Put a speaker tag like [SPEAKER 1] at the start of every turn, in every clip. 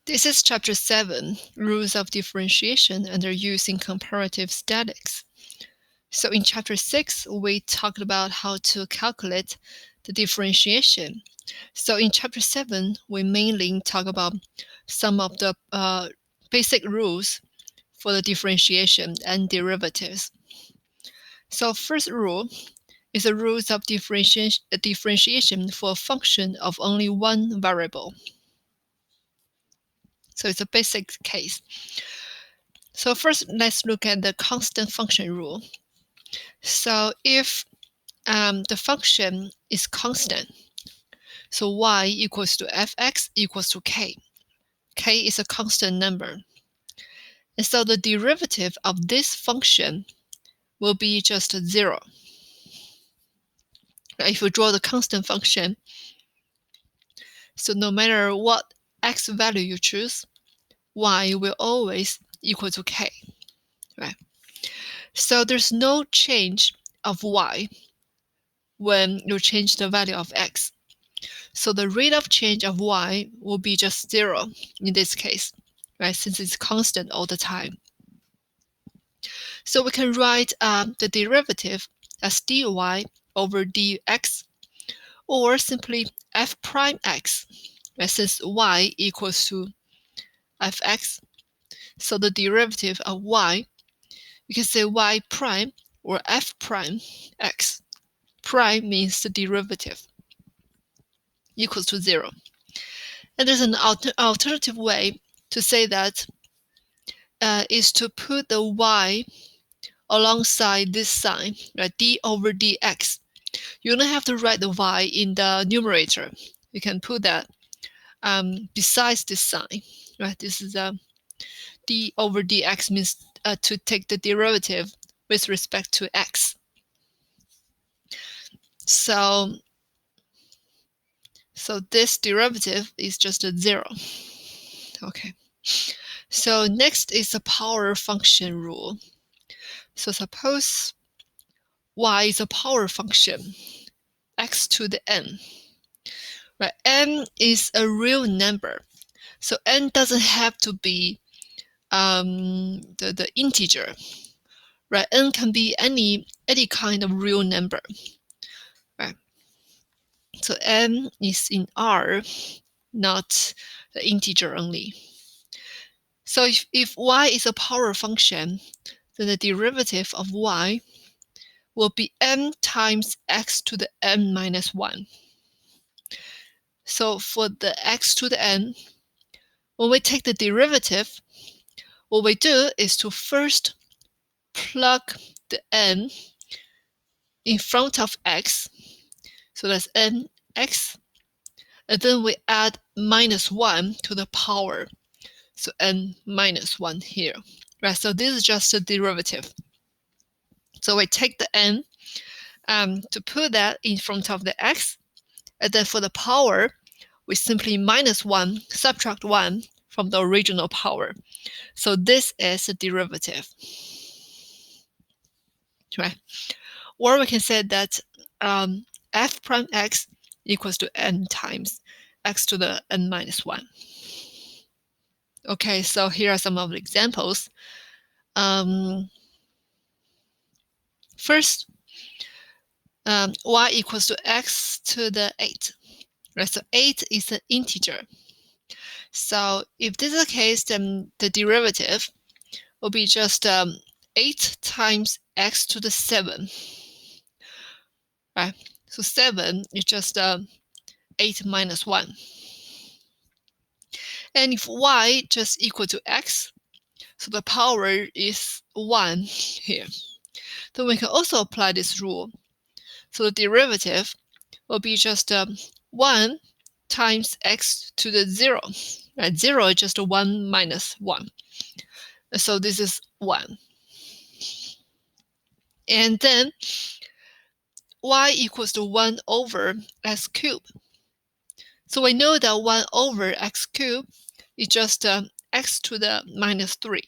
[SPEAKER 1] This is Chapter 7, Rules of Differentiation and their use in comparative statics. So in Chapter 6, we talked about how to calculate the differentiation. So in Chapter 7, we mainly talk about some of the basic rules for the differentiation and derivatives. So first rule is the rules of differentiation for a function of only one variable. So it's a basic case. So first, let's look at the constant function rule. So if the function is constant, so y equals to fx equals to k. K is a constant number. And so the derivative of this function will be just 0. If you draw the constant function, so no matter what x value you choose, y will always equal to k, right? So there's no change of y when you change the value of x. So the rate of change of y will be just 0 in this case, right? Since it's constant all the time. So we can write the derivative as dy over dx, or simply f prime x, right? Since y equals to fx. So the derivative of y, you can say y prime or f prime x. Prime means the derivative equals to 0. And there's an alternative way to say that is to put the y alongside this sign, right? D over dx. You don't have to write the y in the numerator. You can put that besides this sign, right? This is d over dx means to take the derivative with respect to x. So this derivative is just a 0. Okay. So next is the power function rule. So suppose y is a power function, x to the n. Right? N is a real number. So n doesn't have to be the integer. Right? N can be any kind of real number. Right? So n is in R, not the integer only. So if y is a power function, then the derivative of y will be n times x to the n minus 1. So for the x to the n, when we take the derivative, what we do is to first plug the n in front of x, so that's nx, and then we add minus 1 to the power, so n minus 1 here, right? So this is just a derivative. So we take the n to put that in front of the x, and then for the power, we simply minus 1, subtract 1 from the original power. So this is a derivative, right? Or we can say that f prime x equals to n times x to the n minus 1. Okay, so here are some of the examples. First, y equals to x to the 8. Right, so 8 is an integer. So if this is the case, then the derivative will be just 8 times x to the 7. Right, so 7 is just 8 minus 1. And if y just equal to x, so the power is 1 here, then we can also apply this rule. So the derivative will be just 1 times x to the 0. Right? 0 is just 1 minus 1. So this is 1. And then y equals to 1 over x cubed. So we know that 1 over x cubed is just x to the minus 3.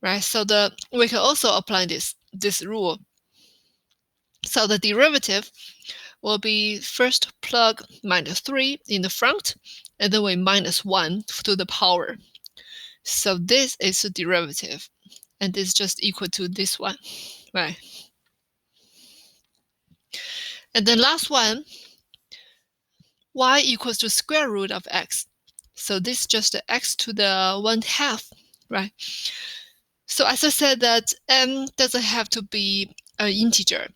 [SPEAKER 1] Right? So we can also apply this rule. So the derivative will be first plug minus 3 in the front, and then we minus 1 to the power. So this is a derivative, and this is just equal to this one, right? And then last one, y equals to square root of x. So this is just x to the 1/2, right? So as I said that n doesn't have to be an integer.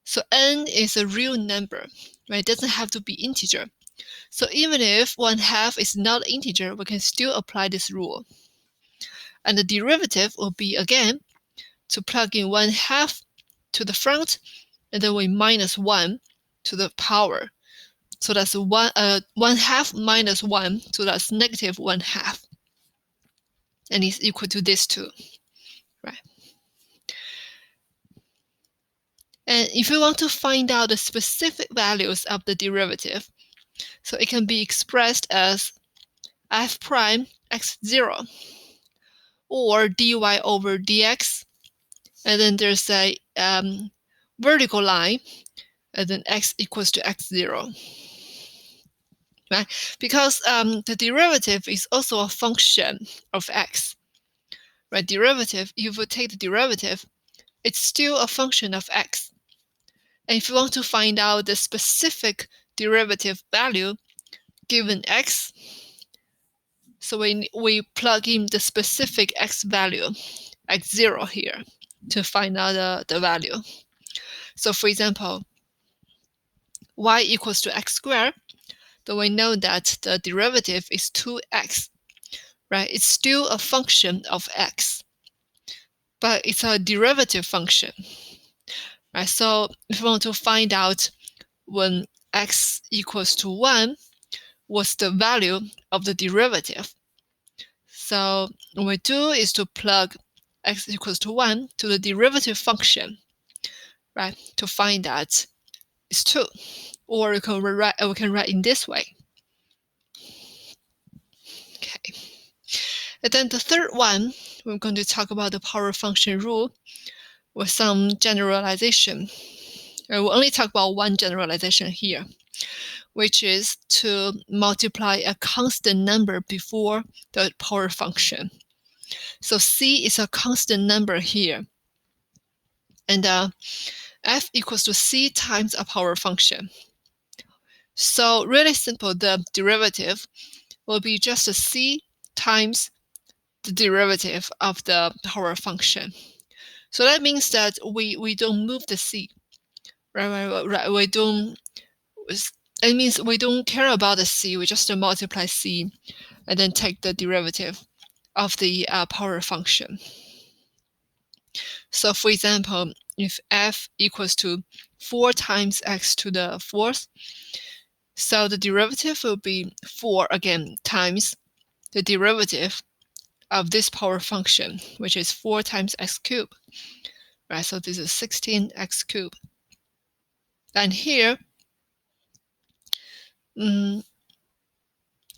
[SPEAKER 1] So n is a real number, right? It doesn't have to be integer. So even if 1/2 is not integer, we can still apply this rule. And the derivative will be, again, to plug in 1/2 to the front, and then we minus 1 to the power. So that's 1/2 minus 1, so that's negative 1/2. And it's equal to this too, right? And if you want to find out the specific values of the derivative, so it can be expressed as f prime x0 or dy over dx, and then there's a vertical line, and then x equals to x0, right? Because the derivative is also a function of x, right? Derivative, if you take the derivative, it's still a function of x. And if you want to find out the specific derivative value given x, so we plug in the specific x value, x0 here, to find out the value. So for example, y equals to x squared, then we know that the derivative is 2x, right? It's still a function of x, but it's a derivative function, right? So if we want to find out when x equals to 1, what's the value of the derivative? So what we do is to plug x equals to 1 to the derivative function, right, to find that it's 2. Or we can write in this way. Okay. And then the third one, we're going to talk about the power function rule with some generalization. We'll only talk about one generalization here, which is to multiply a constant number before the power function. So c is a constant number here, and f equals to c times a power function. So really simple, the derivative will be just a c times the derivative of the power function. So that means that we don't move the c, right? We don't. It means we don't care about the c. We just multiply c, and then take the derivative of the power function. So for example, if f equals to 4 times x to the 4th, so the derivative will be 4 again times the derivative of this power function, which is 4 times x cubed, right? So this is 16x cubed. And here,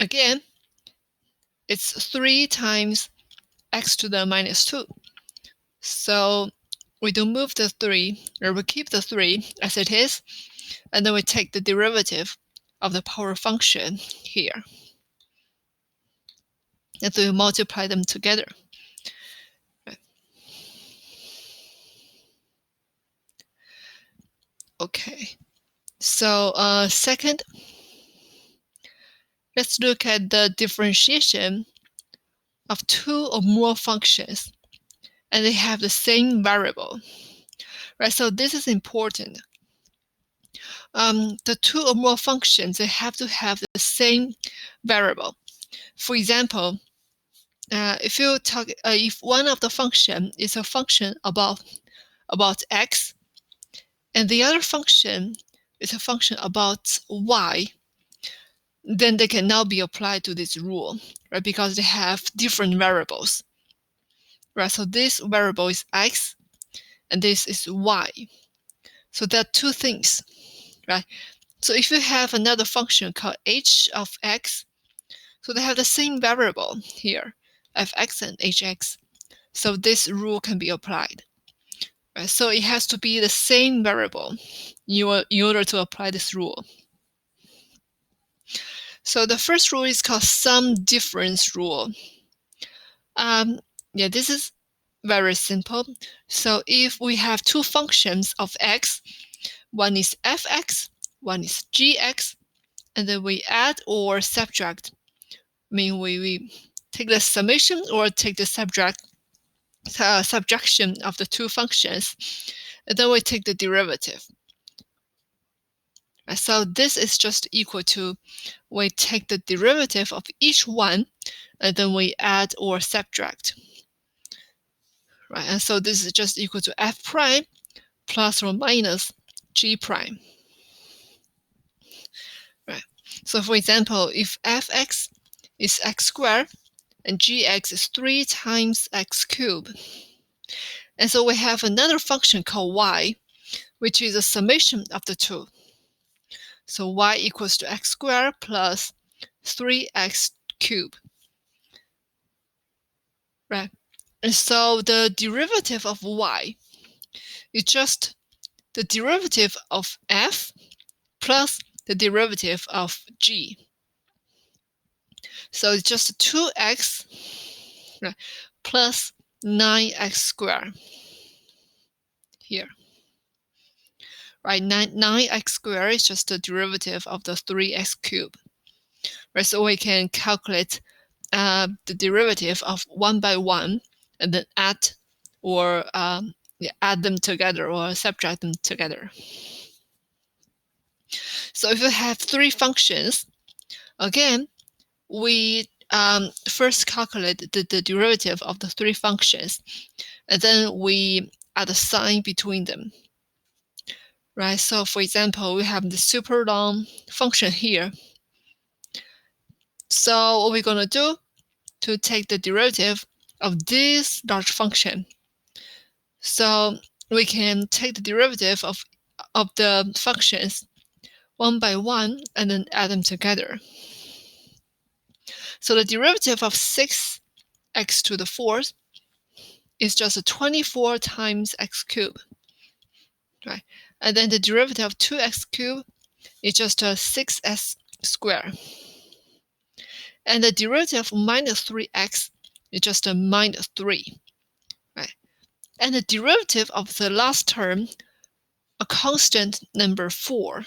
[SPEAKER 1] again, it's 3 times x to the minus 2. So we don't move the 3, or we keep the 3 as it is, and then we take the derivative of the power function here. And so we multiply them together. Right. Okay, so second, let's look at the differentiation of 2 or more functions, and they have the same variable, right? So this is important. The 2 or more functions, they have to have the same variable. For example, if you talk, if one of the function is a function about x, and the other function is a function about y, then they can now be applied to this rule, right? Because they have different variables, right? So this variable is x, and this is y. So there are two things, right? So if you have another function called h of x, so they have the same variable here, fx and hx. So this rule can be applied, right? So it has to be the same variable in order to apply this rule. So the first rule is called sum difference rule. This is very simple. So if we have two functions of x, one is fx, one is gx, and then we add or subtract, we take the summation or take the subtraction of the two functions, and then we take the derivative. So this is just equal to, we take the derivative of each one, and then we add or subtract. Right, and so this is just equal to f prime plus or minus g prime. Right. So for example, if fx is x squared and gx is 3 times x cubed, and so we have another function called y, which is a summation of the two. So y equals to x squared plus 3x cubed. Right. And so the derivative of y is just the derivative of f plus the derivative of g. So it's just 2x, right, plus 9x squared here. Right, 9x squared is just the derivative of the 3x cubed. Right, so we can calculate the derivative of one by one, and then add or add them together or subtract them together. So if you have three functions, again, we first calculate the derivative of the three functions, and then we add a sign between them. Right, so for example, we have the super long function here. So what we're going to do to take the derivative of this large function. So we can take the derivative of the functions one by one and then add them together. So the derivative of 6x to the fourth is just 24 times x cubed. Right? And then the derivative of 2x cubed is just 6x squared. And the derivative of minus 3x is just a minus 3. Right? And the derivative of the last term, a constant number 4,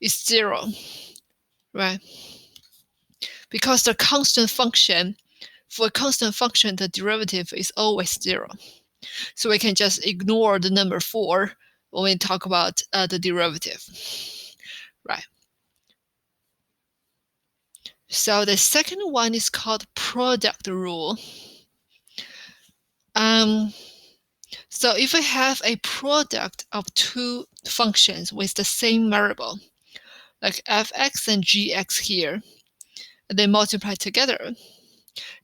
[SPEAKER 1] is 0. Right? Because the constant function, for a constant function, the derivative is always 0. So we can just ignore the number 4 when we talk about the derivative. Right. So the second one is called product rule. So if we have a product of two functions with the same variable, like fx and gx here, and they multiply together,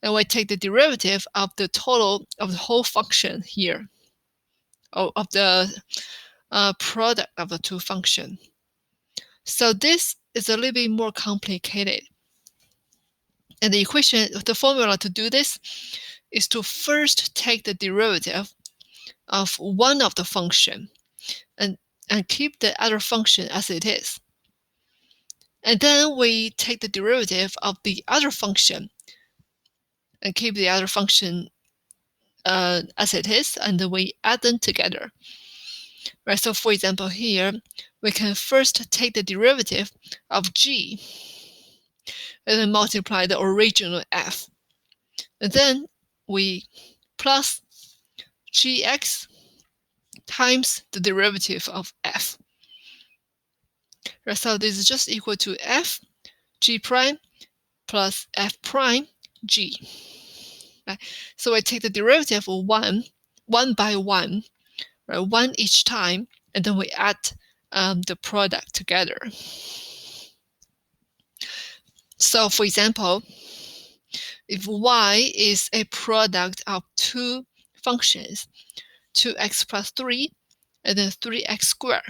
[SPEAKER 1] and we take the derivative of the total of the whole function here, of the product of the two functions. So this is a little bit more complicated. And the equation, the formula to do this is to first take the derivative of one of the function and keep the other function as it is. And then we take the derivative of the other function and keep the other function as it is, and then we add them together. Right, so for example here, we can first take the derivative of g and then multiply the original f. And then we plus gx times the derivative of f. Right, so this is just equal to f g prime plus f prime g. Right, so I take the derivative of one by one, right, one each time, and then we add the product together. So for example, if y is a product of two functions, 2x plus 3, and then 3x squared.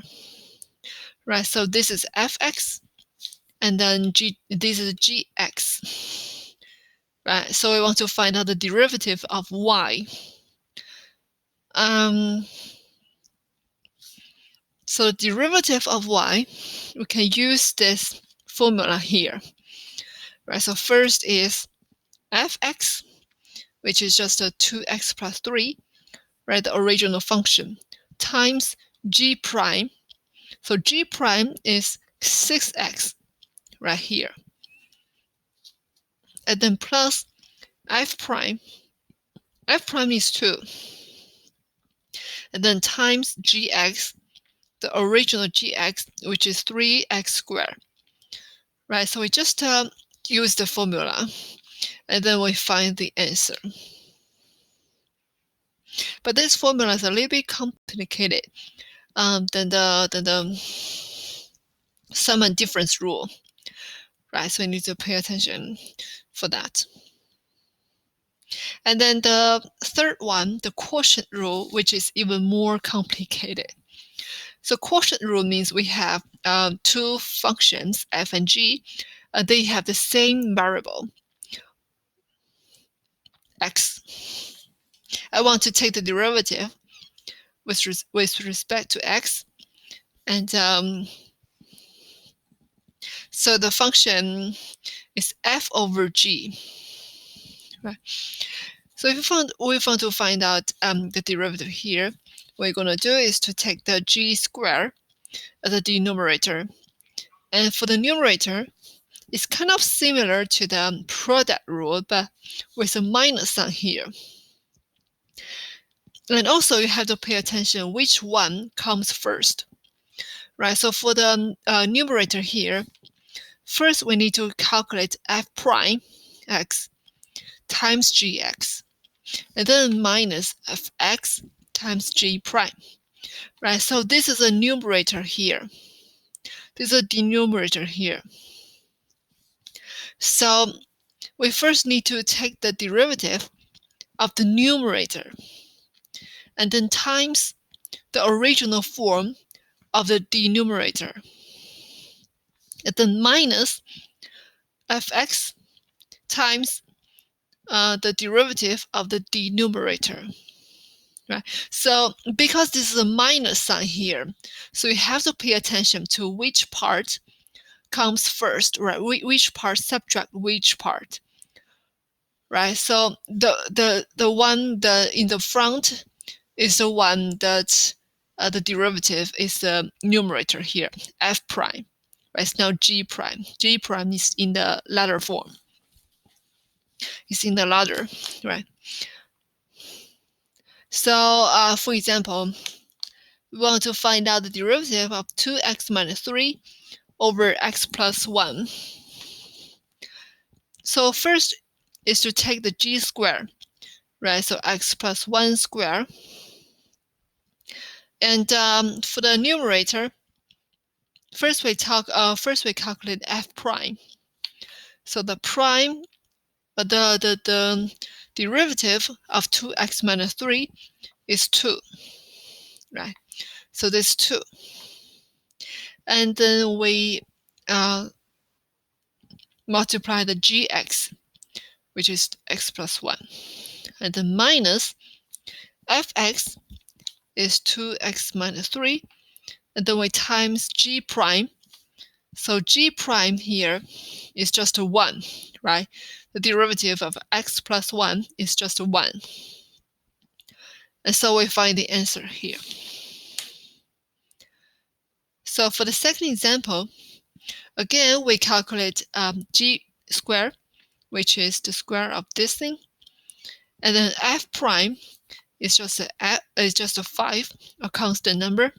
[SPEAKER 1] Right, so this is fx, and then this is gx. Right, so we want to find out the derivative of y. So the derivative of y, we can use this formula here. right? So first is fx, which is just a 2x plus 3, right? The original function, times g prime. So g prime is 6x right here. And then plus f prime. F prime is 2. And then times gx, the original gx, which is 3x squared. Right, so we just use the formula, and then we find the answer. But this formula is a little bit complicated than the sum and difference rule. Right, so we need to pay attention for that. And then the third one, the quotient rule, which is even more complicated. So quotient rule means we have two functions, f and g. They have the same variable, x. I want to take the derivative with respect to x. And so the function is f over g. Right. So if we want to find out the derivative here, what we're going to do is to take the g squared as a denominator. And for the numerator, it's kind of similar to the product rule, but with a minus sign here. And also you have to pay attention which one comes first. Right, so for the numerator here, first we need to calculate f prime x times gx, and then minus fx times g prime. Right, so this is a numerator here. This is a denominator here. So we first need to take the derivative of the numerator and then times the original form of the denominator, and then minus fx times the derivative of the denominator. Right? So because this is a minus sign here, so you have to pay attention to which part comes first, right? Which part subtract which part, right? So the one in the front is the one that the derivative is the numerator here, f prime. Right? It's now g prime. G prime is in the ladder form. It's in the ladder, right? So for example, we want to find out the derivative of 2x minus 3 over x plus 1. So first is to take the g squared, right? So x plus 1 squared. And for the numerator, first we calculate f prime. So the prime, the derivative of 2x minus 3 is 2, right? So this 2. And then we multiply the gx, which is x plus 1. And then minus fx is 2x minus 3. And then we times g prime. So g prime here is just a 1, right? The derivative of x plus 1 is just a 1. And so we find the answer here. So for the second example, again, we calculate g squared, which is the square of this thing. And then f prime is just a 5, a constant number.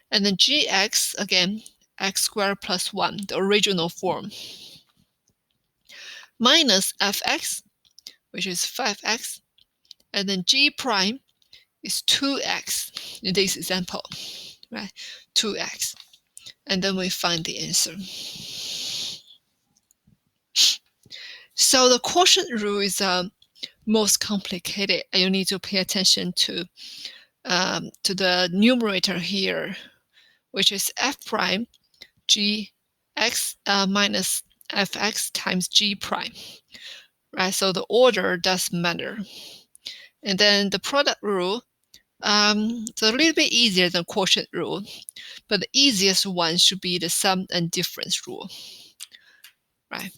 [SPEAKER 1] And then gx, again, x squared plus 1, the original form. Minus fx, which is 5x. And then g prime is 2x in this example, right? 2x. And then we find the answer. So the quotient rule is most complicated, and you need to pay attention to the numerator here, which is f prime g x minus fx times g prime, right? So the order does matter. And then the product rule, it's a little bit easier than quotient rule, but the easiest one should be the sum and difference rule, right?